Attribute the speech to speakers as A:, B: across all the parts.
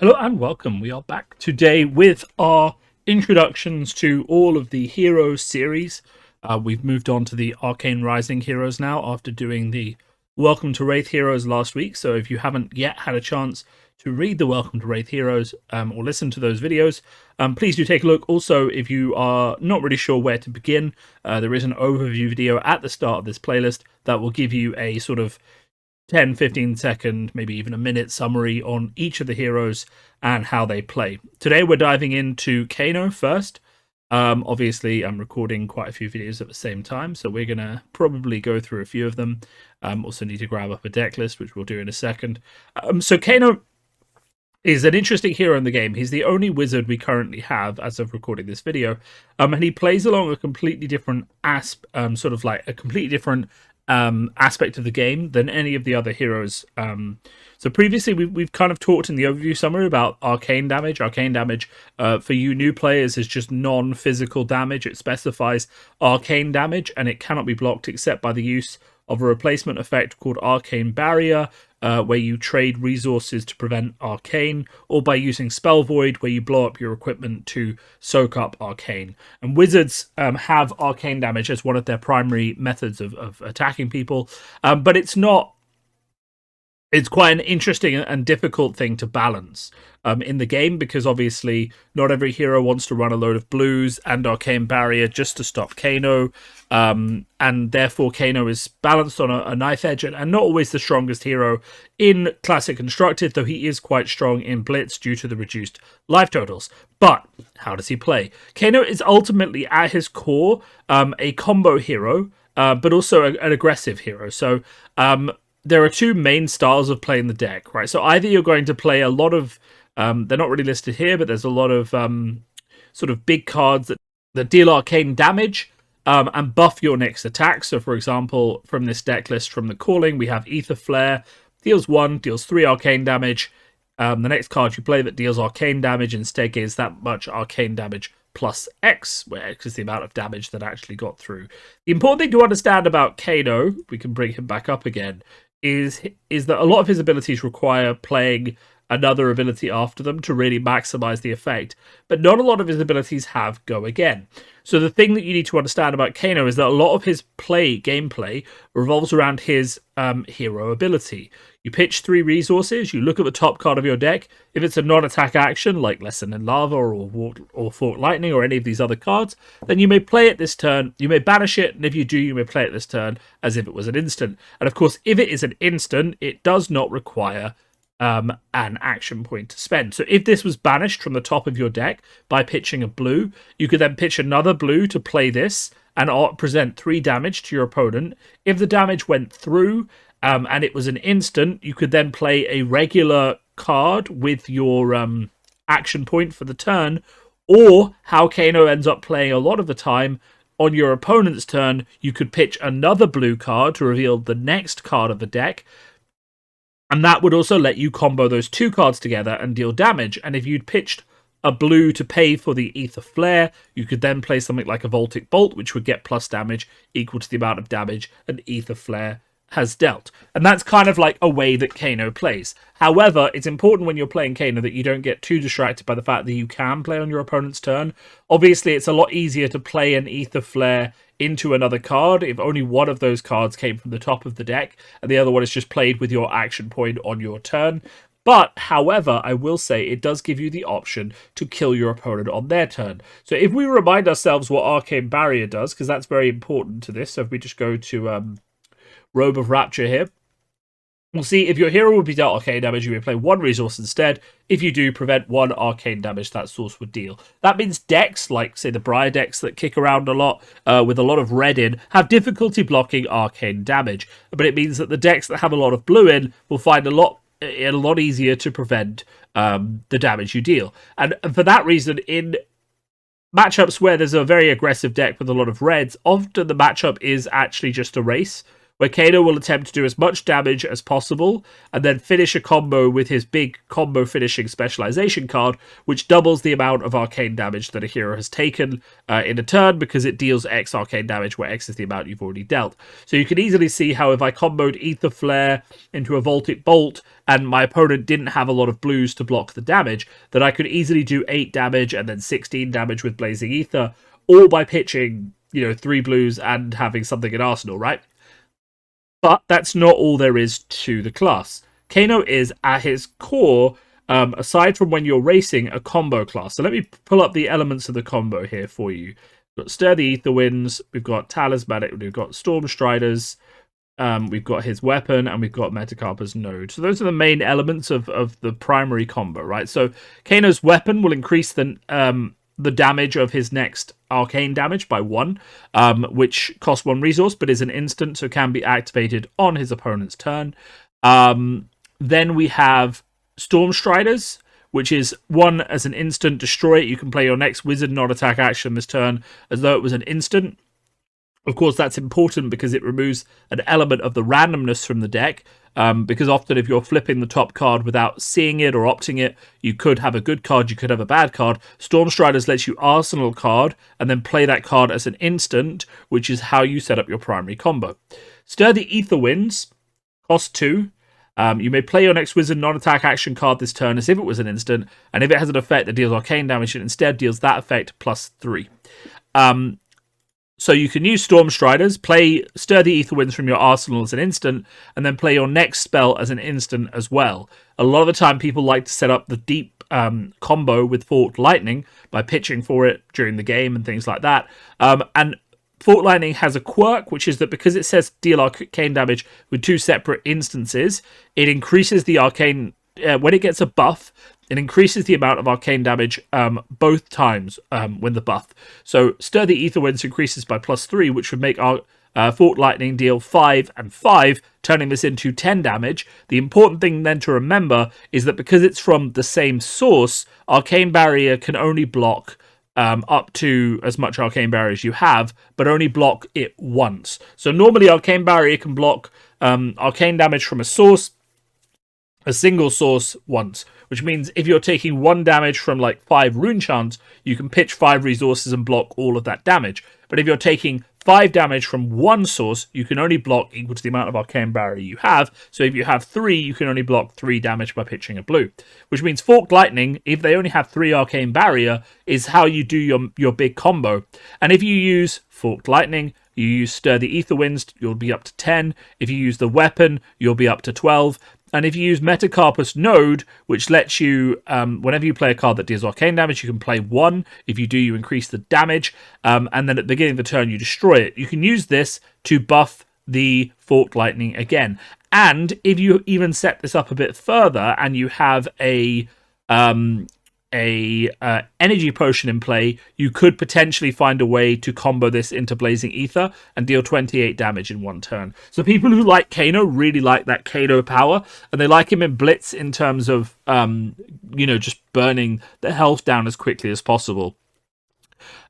A: Hello and welcome. We are back today with our introductions to all of the Heroes series. We've moved on to the Arcane Rising Heroes now after doing the Welcome to Wraith Heroes last week. So if you haven't yet had a chance to read the Welcome to Wraith Heroes or listen to those videos, please do take a look. Also, if you are not really sure where to begin, there is an overview video at the start of this playlist that will give you a sort of 10, 15 second, maybe even a minute summary on each of the heroes and how they play. Today we're diving into Kano first. Obviously, I'm recording quite a few videos at the same time, so we're going to probably go through a few of them. Also need to grab up a deck list, which we'll do in a second. So Kano is an interesting hero in the game. He's the only wizard we currently have as of recording this video. And he plays along a completely different aspect of the game than any of the other heroes. So previously we've kind of talked in the overview summary about Arcane Damage. Arcane Damage, for you new players, is just non-physical damage. It specifies Arcane Damage, and it cannot be blocked except by the use of a replacement effect called Arcane Barrier, where you trade resources to prevent Arcane, or by using Spell Void, where you blow up your equipment to soak up Arcane. And wizards have Arcane Damage as one of their primary methods of attacking people, but it's not. It's quite an interesting and difficult thing to balance in the game, because obviously not every hero wants to run a load of blues and Arcane Barrier just to stop Kano, and therefore Kano is balanced on a knife edge and not always the strongest hero in Classic Constructed, though he is quite strong in Blitz due to the reduced life totals. But how does he play? Kano is ultimately at his core a combo hero, but also an aggressive hero. So there are two main styles of playing the deck, right? So either you're going to play a lot of, they're not really listed here, but there's a lot of sort of big cards that deal arcane damage and buff your next attack. So for example, from this deck list from the Calling, we have Ether Flare, deals 3 arcane damage. The next card you play that deals arcane damage instead gains that much arcane damage plus X, where X is the amount of damage that actually got through. The important thing to understand about Kano, we can bring him back up again, is that a lot of his abilities require playing another ability after them to really maximize the effect, but not a lot of his abilities have Go Again. So the thing that you need to understand about Kano is that a lot of his gameplay revolves around his hero ability. You pitch 3 resources, you look at the top card of your deck. If it's a non-attack action, like Lesson in Lava or Forked Lightning or any of these other cards, then you may play it this turn, you may banish it, and if you do, you may play it this turn as if it was an instant. And of course, if it is an instant, it does not require an action point to spend. So if this was banished from the top of your deck by pitching a blue, you could then pitch another blue to play this and present 3 damage to your opponent. If the damage went through and it was an instant, you could then play a regular card with your action point for the turn, or how Kano ends up playing a lot of the time, on your opponent's turn, you could pitch another blue card to reveal the next card of the deck, and that would also let you combo those 2 cards together and deal damage. And if you'd pitched a blue to pay for the Ether Flare, you could then play something like a Voltic Bolt, which would get plus damage equal to the amount of damage an Ether Flare has dealt. And that's kind of like a way that Kano plays. However, it's important when you're playing Kano that you don't get too distracted by the fact that you can play on your opponent's turn. Obviously, it's a lot easier to play an Ether Flare into another card if only one of those cards came from the top of the deck and the other one is just played with your action point on your turn. But, however, I will say it does give you the option to kill your opponent on their turn. So if we remind ourselves what Arcane Barrier does, because that's very important to this, so if we just go to Robe of Rapture here, we'll see if your hero would be dealt arcane damage, you may play 1 resource instead. If you do, prevent 1 arcane damage that source would deal. That means decks, like, say, the Briar decks that kick around a lot, with a lot of red in, have difficulty blocking arcane damage. But it means that the decks that have a lot of blue in will find a lot easier to prevent the damage you deal. And for that reason, in matchups where there's a very aggressive deck with a lot of reds, often the matchup is actually just a race, where Kano will attempt to do as much damage as possible and then finish a combo with his big combo finishing specialization card, which doubles the amount of arcane damage that a hero has taken in a turn, because it deals X arcane damage, where X is the amount you've already dealt. So you can easily see how if I comboed Ether Flare into a Voltic Bolt and my opponent didn't have a lot of blues to block the damage, that I could easily do 8 damage and then 16 damage with Blazing Ether, all by pitching, 3 blues and having something in Arsenal, right? But that's not all there is to the class. Kano is, at his core, aside from when you're racing, a combo class. So let me pull up the elements of the combo here for you. We've got Sturdy Ether Winds, we've got Talismanic, we've got Storm Striders, we've got his weapon, and we've got Metacarpa's Node. So those are the main elements of the primary combo, right? So Kano's weapon will increase the damage of his next arcane damage by 1, which costs 1 resource, but is an instant, so can be activated on his opponent's turn. Then we have Storm Striders, which is 1 as an instant, destroy it. You can play your next wizard non-attack action this turn as though it was an instant. Of course, that's important because it removes an element of the randomness from the deck, because often if you're flipping the top card without seeing it or opting it, you could have a good card, you could have a bad card. Storm Striders lets you arsenal a card and then play that card as an instant, which is how you set up your primary combo. Sturdy Ether Winds, cost 2. You may play your next wizard non-attack action card this turn as if it was an instant, and if it has an effect that deals arcane damage, it instead deals that effect plus 3. So you can use Storm Striders, play Sturdy Ether Winds from your arsenal as an instant, and then play your next spell as an instant as well. A lot of the time people like to set up the deep combo with Forked Lightning by pitching for it during the game and things like that. And Forked Lightning has a quirk, which is that because it says deal arcane damage with 2 separate instances, it increases the arcane... when it gets a buff, it increases the amount of arcane damage both times when the buff. So Sturdy Ether Winds increases by plus 3, which would make our Forked Lightning deal 5 and 5, turning this into 10 damage. The important thing then to remember is that because it's from the same source, Arcane Barrier can only block up to as much Arcane Barrier as you have, but only block it once. So normally Arcane Barrier can block arcane damage from a single source once, which means if you're taking 1 damage from like 5 rune chants, you can pitch 5 resources and block all of that damage. But if you're taking 5 damage from 1 source, you can only block equal to the amount of arcane barrier you have. So if you have 3, you can only block 3 damage by pitching a blue, which means Forked Lightning, if they only have 3 arcane barrier, is how you do your big combo. And if you use Forked Lightning, you use Sturdy Ether Winds, you'll be up to 10. If you use the weapon, you'll be up to 12. And if you use Metacarpa's Node, which lets you, whenever you play a card that deals arcane damage, you can play 1. If you do, you increase the damage. And then at the beginning of the turn, you destroy it. You can use this to buff the Forked Lightning again. And if you even set this up a bit further and you have a energy potion in play, you could potentially find a way to combo this into Blazing Ether and deal 28 damage in 1 turn. So people who like Kano really like that Kano power, and they like him in Blitz in terms of just burning the health down as quickly as possible.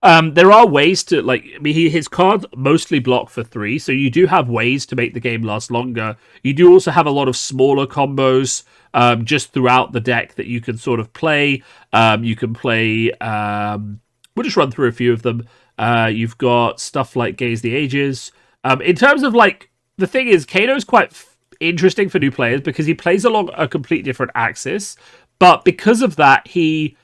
A: There are ways to, his cards mostly block for 3, so you do have ways to make the game last longer. You do also have a lot of smaller combos just throughout the deck that you can sort of play. You can play, we'll just run through a few of them. You've got stuff like Gaze the Ages. In terms of, the thing is, Kano's quite interesting for new players because he plays along a completely different axis, but because of that, he's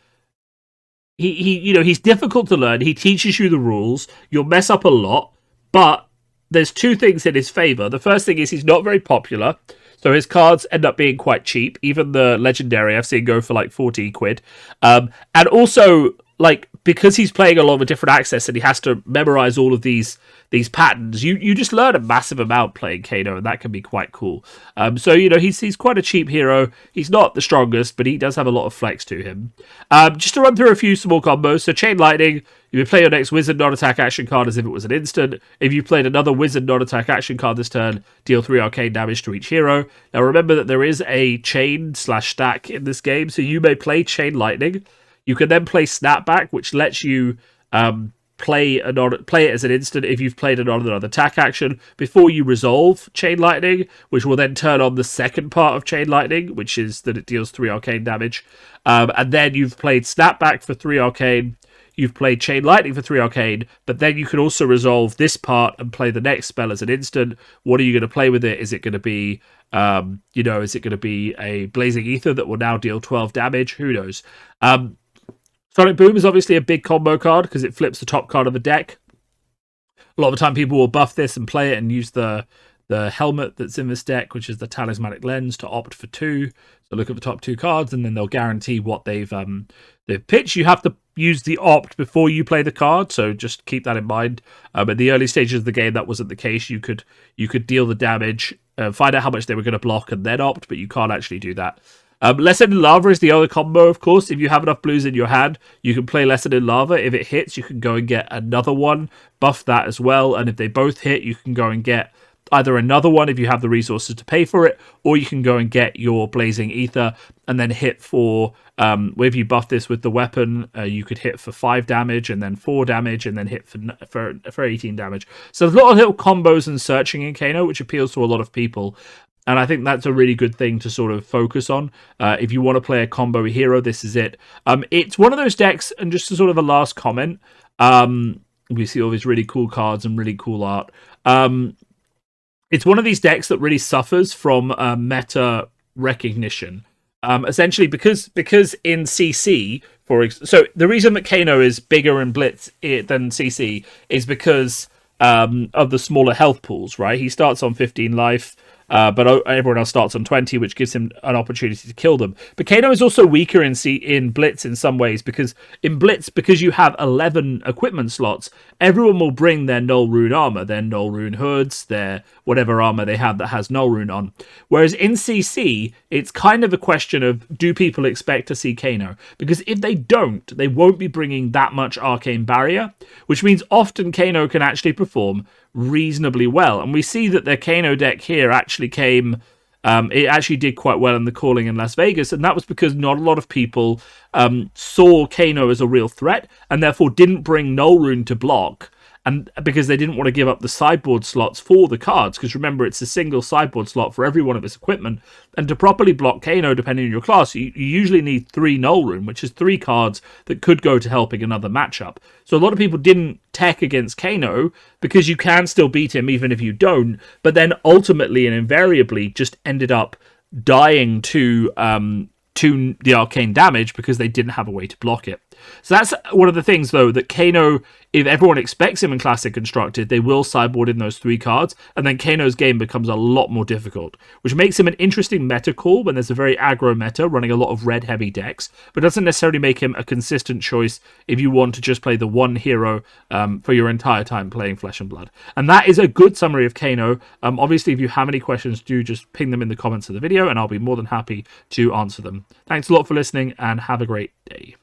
A: difficult to learn. He teaches you the rules. You'll mess up a lot, but there's 2 things in his favor. The first thing is he's not very popular, so his cards end up being quite cheap. Even the legendary I've seen go for like 40 quid. And also, because he's playing along a different axis and he has to memorize all of these patterns, you just learn a massive amount playing Kano, and that can be quite cool. So he's quite a cheap hero. He's not the strongest, but he does have a lot of flex to him. Just to run through a few small combos. So Chain Lightning, you would play your next wizard non-attack action card as if it was an instant. If you played another wizard non-attack action card this turn, deal 3 arcane damage to each hero. Now remember that there is a chain/stack in this game, so you may play Chain Lightning. You can then play Snapback, which lets you play it as an instant if you've played another attack action before you resolve Chain Lightning, which will then turn on the second part of Chain Lightning, which is that it deals 3 arcane damage. And then you've played Snapback for 3 arcane. You've played Chain Lightning for 3 arcane, but then you can also resolve this part and play the next spell as an instant. What are you going to play with it? Is it going to be, is it going to be a Blazing Ether that will now deal 12 damage? Who knows? Sonic Boom is obviously a big combo card because it flips the top card of the deck. A lot of the time people will buff this and play it and use the helmet that's in this deck, which is the Talismanic Lens, to opt for 2. So look at the top 2 cards, and then they'll guarantee what they've pitched. You have to use the opt before you play the card, so just keep that in mind. At the early stages of the game, that wasn't the case. You could deal the damage, find out how much they were going to block, and then opt, but you can't actually do that. Lesson in Lava is the other combo, of course. If you have enough blues in your hand, you can play Lesson in Lava. If it hits, you can go and get another one, buff that as well, and if they both hit, you can go and get either another one if you have the resources to pay for it, or you can go and get your Blazing Ether and then hit for, if you buff this with the weapon, you could hit for 5 damage and then 4 damage and then hit for 18 damage. So there's a lot of little combos and searching in Kano, which appeals to a lot of people. And I think that's a really good thing to sort of focus on. If you want to play a combo hero, this is it. It's one of those decks, and just a sort of a last comment, we see all these really cool cards and really cool art. It's one of these decks that really suffers from meta recognition. Essentially, because in CC, so the reason that Kano is bigger in Blitz than CC is because of the smaller health pools, right? He starts on 15 life, but everyone else starts on 20, which gives him an opportunity to kill them. But Kano is also weaker in Blitz in some ways, because in Blitz, because you have 11 equipment slots, everyone will bring their Null Rune armor, their Null Rune hoods, their whatever armor they have that has Null Rune on. Whereas in CC, it's kind of a question of, do people expect to see Kano? Because if they don't, they won't be bringing that much Arcane Barrier, which means often Kano can actually perform reasonably well. And we see that their Kano deck here actually came, it actually did quite well in the calling in Las Vegas, and that was because not a lot of people saw Kano as a real threat, and therefore didn't bring Null Rune to block, and because they didn't want to give up the sideboard slots for the cards, because remember, it's a single sideboard slot for every one of its equipment, and to properly block Kano, depending on your class, you usually need 3 Null Rune, which is 3 cards that could go to helping another matchup. So a lot of people didn't tech against Kano, because you can still beat him even if you don't, but then ultimately and invariably just ended up dying to the arcane damage because they didn't have a way to block it. So that's one of the things, though, that Kano, if everyone expects him in Classic Constructed, they will sideboard in those 3 cards, and then Kano's game becomes a lot more difficult, which makes him an interesting meta call when there's a very aggro meta running a lot of red-heavy decks, but doesn't necessarily make him a consistent choice if you want to just play the one hero for your entire time playing Flesh and Blood. And that is a good summary of Kano. Obviously, if you have any questions, do just ping them in the comments of the video, and I'll be more than happy to answer them. Thanks a lot for listening, and have a great day.